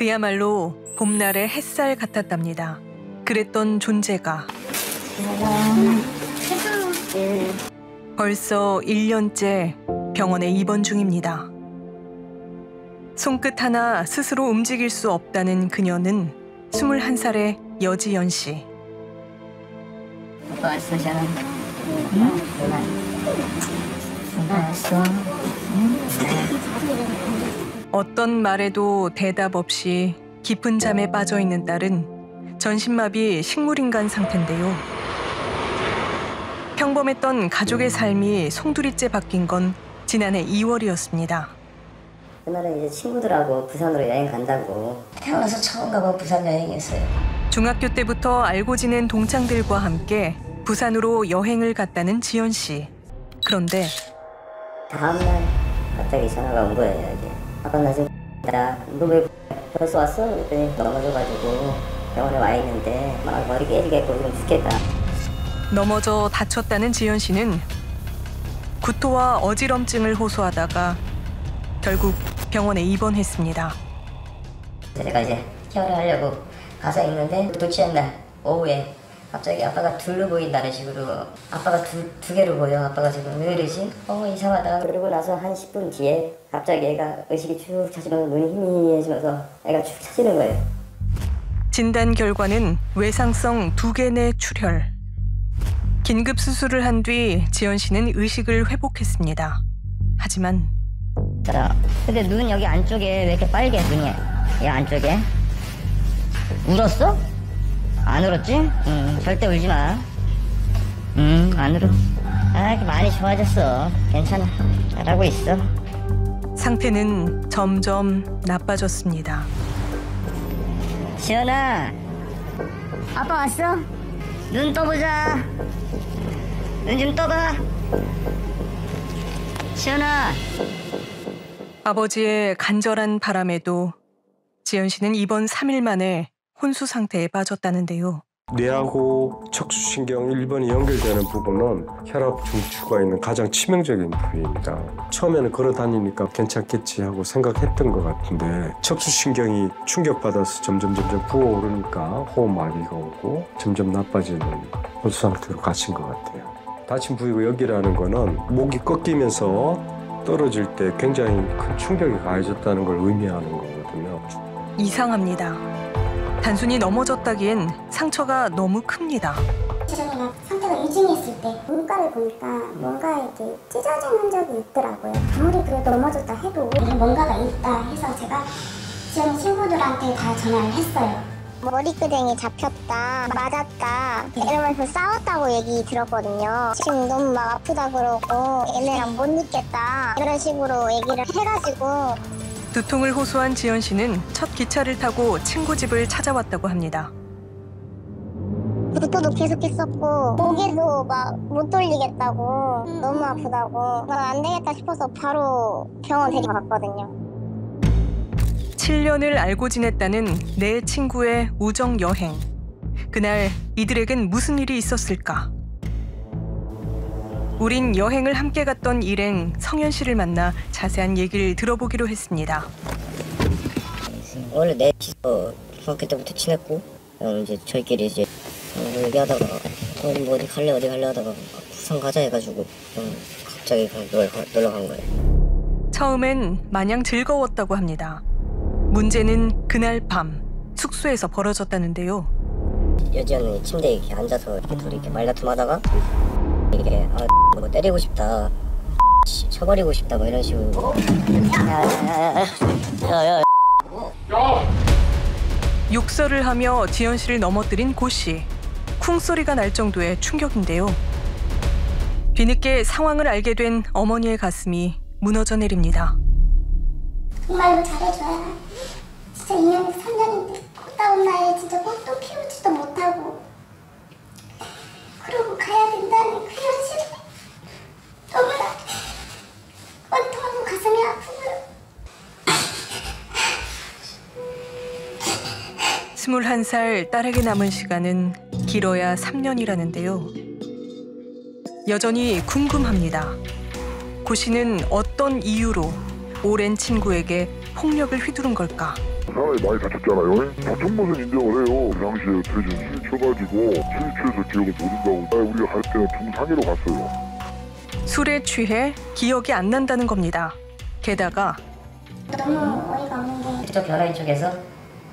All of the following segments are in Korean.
그야말로 봄날의 햇살 같았답니다. 그랬던 존재가 벌써 1년째 병원에 입원 중입니다. 손끝 하나 스스로 움직일 수 없다는 그녀는 21살의 여지연 씨. 왔어, 잘 왔어. 어떤 말에도 대답 없이 깊은 잠에 빠져 있는 딸은 전신마비 식물인간 상태인데요. 평범했던 가족의 삶이 송두리째 바뀐 건 지난해 2월이었습니다. 그날은 이제 친구들하고 부산으로 여행 간다고. 태어나서 처음 가본 부산 여행이었어요. 중학교 때부터 알고 지낸 동창들과 함께 부산으로 여행을 갔다는 지연 씨. 그런데 다음날 갑자기 전화가 온 거예요. 이제. 아빠 나 지금 너 왜 벌써 왔어? 그랬더니 넘어져가지고 병원에 와 있는데 막 머리 깨지겠고 지금 죽겠다. 넘어져 다쳤다는 지연 씨는 구토와 어지럼증을 호소하다가 결국 병원에 입원했습니다. 제가 이제 케어를 하려고 가서 있는데 도치한 날 오후에 갑자기 아빠가 둘로 보인다는 식으로 아빠가 두 개로 보여. 아빠가 지금 왜 이러지? 이상하다. 그러고 나서 한 10분 뒤에 갑자기 애가 의식이 쭉 차지면서 눈이 희미해지면서 애가 쭉 차지는 거예요. 진단 결과는 외상성 2개 내 출혈. 긴급 수술을 한 뒤 지연 씨는 의식을 회복했습니다. 하지만 근데 눈 여기 안쪽에 왜 이렇게 빨개 눈이? 이 안쪽에? 울었어? 안 울었지? 절대 울지 마. 안 울어. 많이 좋아졌어. 괜찮아. 잘하고 있어. 상태는 점점 나빠졌습니다. 지연아, 아빠 왔어? 눈 떠보자. 눈 좀 떠봐. 지연아. 아버지의 간절한 바람에도 지연 씨는 입원 3일 만에 혼수 상태에 빠졌다는데요. 뇌하고 척수신경 1번이 연결되는 부분은 혈압 중추가 있는 가장 치명적인 부위입니다. 처음에는 걸어 다니니까 괜찮겠지 하고 생각했던 것 같은데 척수신경이 충격받아서 점점 부어오르니까 호흡마비가 오고 점점 나빠지는 혼수 상태로 갇힌 것 같아요. 다친 부위가 여기라는 거는 목이 꺾이면서 떨어질 때 굉장히 큰 충격이 가해졌다는 걸 의미하는 거거든요. 이상합니다. 단순히 넘어졌다기엔 상처가 너무 큽니다. 제가 상태가 위중했을 때 문과를 보니까 뭔가 이렇게 찢어진 흔적이 있더라고요. 아무리 그래도 넘어졌다 해도 뭔가가 있다 해서 제가 지금 친구들한테 다 전화를 했어요. 머리끄댕이 잡혔다, 맞았다 이러면서 싸웠다고 얘기 들었거든요. 지금 너무 막 아프다 그러고 얘네랑 못 있겠다 이런 식으로 얘기를 해가지고 두통을 호소한 지연 씨는 첫 기차를 타고 친구 집을 찾아왔다고 합니다. 구토도 계속했었고 고개도 막 못 돌리겠다고 너무 아프다고 안 되겠다 싶어서 바로 병원 데리고 갔거든요. 7년을 알고 지냈다는 내 친구의 우정 여행. 그날 이들에겐 무슨 일이 있었을까? 우린 여행을 함께 갔던 일행 성현 씨를 만나 자세한 얘기를 들어보기로 했습니다. 원래 넷이서 중학교 때부터 친했고 이제 저희끼리 이제 얘기하다가 뭐 어디 갈래 하다가 부산 가자 해가지고 갑자기 놀러 간 거예요. 처음엔 마냥 즐거웠다고 합니다. 문제는 그날 밤 숙소에서 벌어졌다는데요. 여지연이 침대에 이렇게 앉아서 둘이 이렇게 말다툼하다가 이게 뭐 때리고 싶다, 쳐버리고 싶다 뭐 이런 식으로. 욕설을 하며 지연 씨를 넘어뜨린 고 씨. 쿵소리가 날 정도의 충격인데요. 뒤늦게 상황을 알게 된 어머니의 가슴이 무너져 내립니다. 정말로 잘해줘야 진짜 2년, 3년인데 꽃다운 나이에 진짜 꽃도 피우지도 못하고 그러고 가야 된다는 그 현실이 너무나 원통하고 가슴이 아프고요. 21살 딸에게 남은 시간은 길어야 3년이라는데요. 여전히 궁금합니다. 고 씨는 어떤 이유로 오랜 친구에게 폭력을 휘두른 걸까? 사람이 많이 다쳤잖아요. 다친 것은 인정을 해요. 그 당시에 대신 술 취해서 기억을 모른다고. 우리가 갈 때는 중상해로 갔어요. 술에 취해 기억이 안 난다는 겁니다. 게다가 너무 어이가 없는데 그쪽 변호인 쪽에서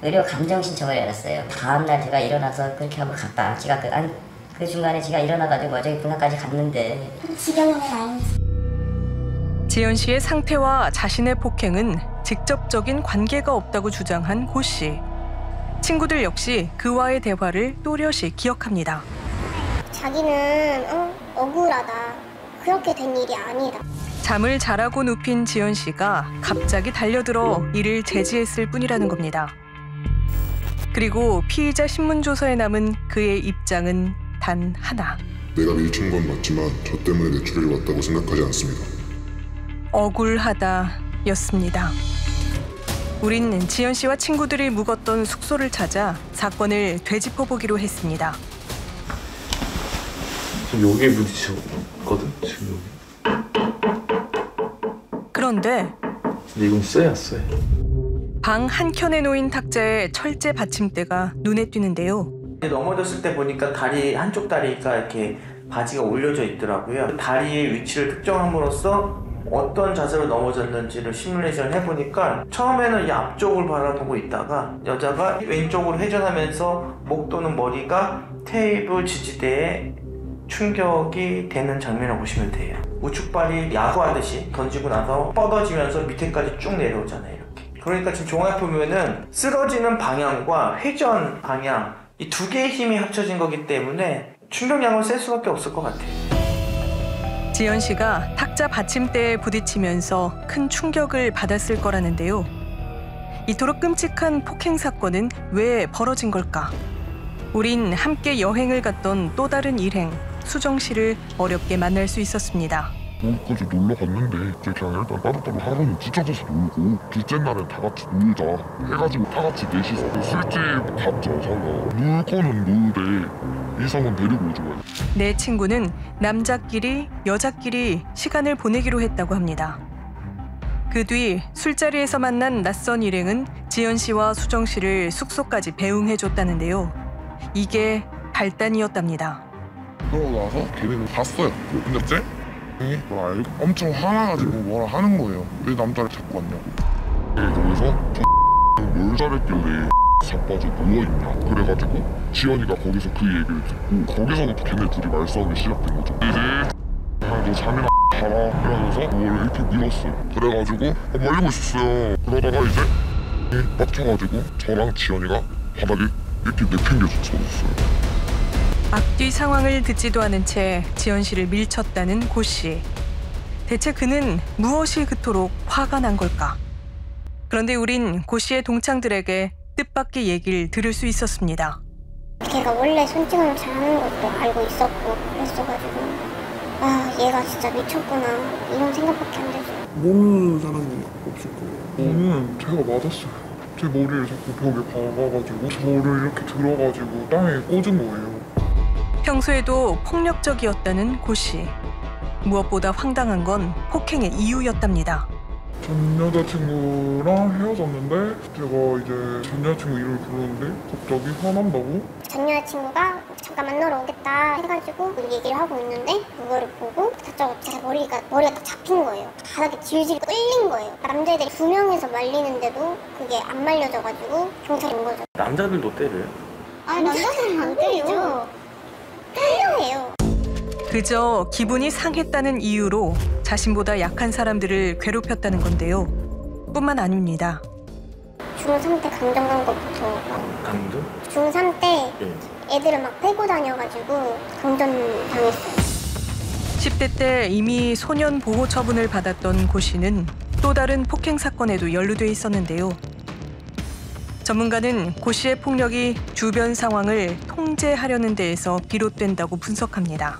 의료 감정 신청을 해놨어요. 다음날 제가 일어나서 그렇게 하고 갔다. 제가 그 중간에 제가 일어나가지고 어저께 분당까지 갔는데 지경이는 아닌지. 지연 씨의 상태와 자신의 폭행은 직접적인 관계가 없다고 주장한 고 씨. 친구들 역시 그와의 대화를 또렷이 기억합니다. 자기는 억울하다. 그렇게 된 일이 아니다. 잠을 자라고 눕힌 지연 씨가 갑자기 달려들어 이를 제지했을 뿐이라는 겁니다. 그리고 피의자 신문조서에 남은 그의 입장은 단 하나. 내가 밀친 건 맞지만 저 때문에 뇌출혈이 왔다고 생각하지 않습니다. 억울하다였습니다. 우린 지연 씨와 친구들이 묵었던 숙소를 찾아 사건을 되짚어보기로 했습니다. 여기에 부딪혔거든 지금. 그런데 근데 이건 쎄야 쎄. 방 한켠에 놓인 탁자에 철제 받침대가 눈에 띄는데요. 넘어졌을 때 보니까 다리 한쪽 다리가 이렇게 바지가 올려져 있더라고요. 다리의 위치를 특정함으로써 어떤 자세로 넘어졌는지를 시뮬레이션을 해보니까 처음에는 이 앞쪽을 바라보고 있다가 여자가 왼쪽으로 회전하면서 목 또는 머리가 테이블 지지대에 충격이 되는 장면을 보시면 돼요. 우측발이 야구하듯이 던지고 나서 뻗어지면서 밑에까지 쭉 내려오잖아요. 이렇게. 그러니까 지금 종합 보면은 쓰러지는 방향과 회전 방향 이 두 개의 힘이 합쳐진 거기 때문에 충격량을 셀 수밖에 없을 것 같아요. 지연 씨가 탁자 받침대에 부딪히면서 큰 충격을 받았을 거라는데요. 이토록 끔찍한 폭행 사건은 왜 벌어진 걸까? 우린 함께 여행을 갔던 또 다른 일행, 수정 씨를 어렵게 만날 수 있었습니다. 거기까지 놀러 갔는데 그냥 일단 따로따로 하루는 찢어져서 놀고 둘째 날은 다 같이 놀자 해가지고 다 같이 넷이서 술집 갔죠. 서로 놀 거는 놀되 이성은 데리고 오지 말고. 내 친구는 남자끼리 여자끼리 시간을 보내기로 했다고 합니다. 그 뒤 술자리에서 만난 낯선 일행은 지연 씨와 수정 씨를 숙소까지 배웅해줬다는데요. 이게 발단이었답니다. 그러고 나서 걔네는 갔어요. 근데 쟤? 그걸 알고 엄청 화나가지고 뭐라 하는 거예요. 왜 남자를 자꾸 왔냐고. 여기서 뭘 잘했길래 자빠져 누워있냐. 그래가지고 지연이가 거기서 그 얘기를 듣고 거기서부터 걔네 둘이 말싸움이 시작된 거죠. 이제 너 잠이나 자라 이러면서 뭘 이렇게 밀었어요. 그래가지고 말리고 있었어요. 그러다가 이제 빡쳐가지고 저랑 지연이가 바닥에 이렇게 내팽겨서 쳐졌어요. 앞뒤 상황을 듣지도 않은 채 지연 씨를 밀쳤다는 고 씨. 대체 그는 무엇이 그토록 화가 난 걸까? 그런데 우린 고 씨의 동창들에게 뜻밖의 얘기를 들을 수 있었습니다. 걔가 원래 손찌검을 잘하는 것도 알고 있었고 그랬어가지고 얘가 진짜 미쳤구나 이런 생각밖에 안 들죠. 모르는 사람은 없을 거예요. 저는 제가 맞았어요. 제 머리를 자꾸 벽에 박아가지고 저를 이렇게 들어가지고 땅에 꽂은 거예요. 평소에도 폭력적이었다는 고 씨. 무엇보다 황당한 건 폭행의 이유였답니다. 전 여자친구랑 헤어졌는데 제가 이제 전 여자친구 이름을 부르는데 갑자기 화난다고? 전 여자친구가 잠깐 만나러 오겠다 해가지고 얘기를 하고 있는데 그거를 보고 다짜고 제 머리가 딱 잡힌 거예요. 바닥에 질질 끌린 거예요. 남자애들이 2명이서 말리는데도 그게 안 말려져가지고 경찰이 온 거죠. 남자들도 때려요? 아니 남자들은 안 때리죠. 때려해요. 그저 기분이 상했다는 이유로 자신보다 약한 사람들을 괴롭혔다는 건데요. 뿐만 아닙니다. 중3 때 감정 간 것부터 강도? 중3 때 예. 애들을 막 패고 다녀가지고 강전당했어요. 10대 때 이미 소년 보호 처분을 받았던 고 씨는 또 다른 폭행 사건에도 연루돼 있었는데요. 전문가는 고 씨의 폭력이 주변 상황을 통제하려는 데에서 비롯된다고 분석합니다.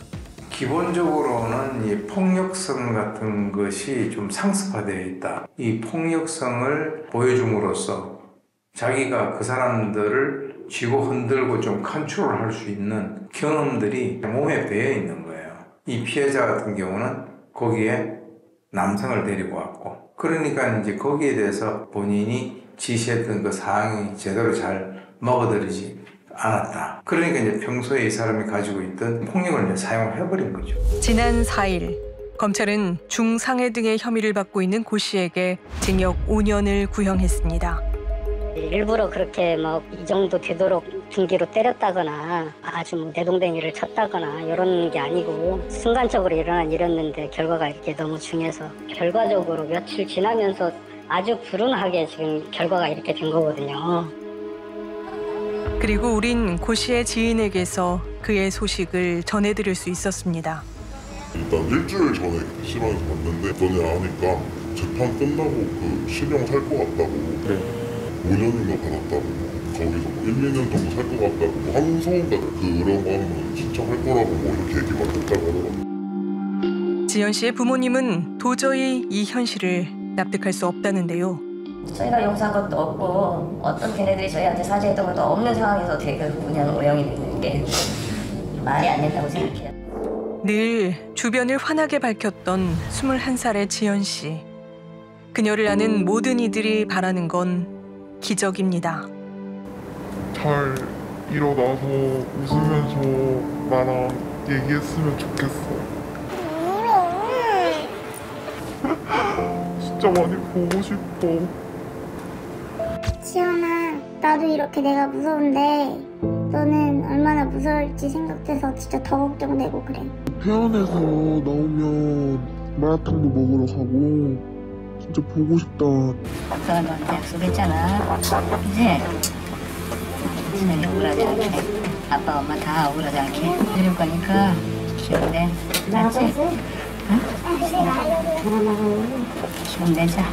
기본적으로는 이 폭력성 같은 것이 좀 상습화되어 있다. 이 폭력성을 보여줌으로써 자기가 그 사람들을 쥐고 흔들고 좀 컨트롤할 수 있는 경험들이 몸에 배어 있는 거예요. 이 피해자 같은 경우는 거기에 남성을 데리고 왔고, 그러니까 이제 거기에 대해서 본인이 지시했던 그 사항이 제대로 잘 먹어들이지 않았다. 그러니까 이제 평소에 이 사람이 가지고 있던 폭력을 이제 사용해버린 거죠. 지난 4일 검찰은 중상해 등의 혐의를 받고 있는 고 씨에게 징역 5년을 구형했습니다. 일부러 그렇게 이 정도 되도록 둔기로 때렸다거나 아주 내동댕이를 쳤다거나 이런 게 아니고 순간적으로 일어난 일이었는데 결과가 이렇게 너무 중해서 결과적으로 며칠 지나면서 아주 불운하게 지금 결과가 이렇게 된 거거든요. 그리고 우린 고 씨의 지인에게서 그의 소식을 전해드릴 수 있었습니다. 일단 일주일 전에 PC방에서 봤는데 전에 아니까 재판 끝나고 그 실형 살 것 같다고 5년인가 받았다고 거기서 1, 2년 정도 살 것 같다고 항소인가 그런 거 하면 신청할 거라고 이렇게 얘기만 했다고 하더라고요. 지연 씨의 부모님은 도저히 이 현실을 납득할 수 없다는데요. 저희가 용서한 것도 없고 어떤 걔네들이 저희한테 사죄했던 것도 없는 상황에서 어떻게 그 그냥 오형이 되는 게 말이 안 된다고 생각해요. 늘 주변을 환하게 밝혔던 21살의 지연 씨. 그녀를 아는 모든 이들이 바라는 건 기적입니다. 잘 일어나서 웃으면서 나랑 얘기했으면 좋겠어. 진짜 많이 보고 싶어. 지연아, 나도 이렇게 내가 무서운데 너는 얼마나 무서울지 생각돼서 진짜 더 걱정되고 그래. 태안에서 나오면 마라탕도 먹으러 가고 진짜 보고 싶다. 아빠가 너한테 약속했잖아. 이제 이제는 억울하지 않게 아빠 엄마 다 억울하지 않게 해줄 거니까 기운 내. 알지? 응? 기운 내자.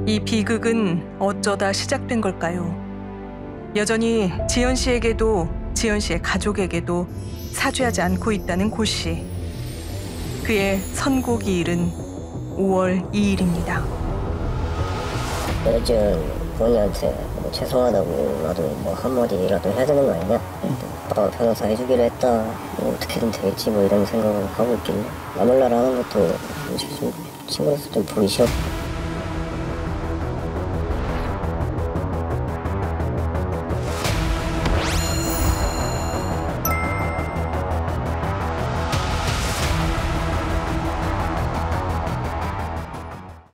이 비극은 어쩌다 시작된 걸까요? 여전히 지연 씨에게도 지연 씨의 가족에게도 사죄하지 않고 있다는 고 씨. 그의 선고기일은 5월 2일입니다. 요즘 부모님한테 죄송하다고 나도 한마디라도 해야 되는 거 아니냐? 아빠가 변호사 해주기로 했다. 어떻게든 되겠지 이런 생각을 하고 있길래 나몰라라 하는 것도 친구로서 좀 보기 싫었고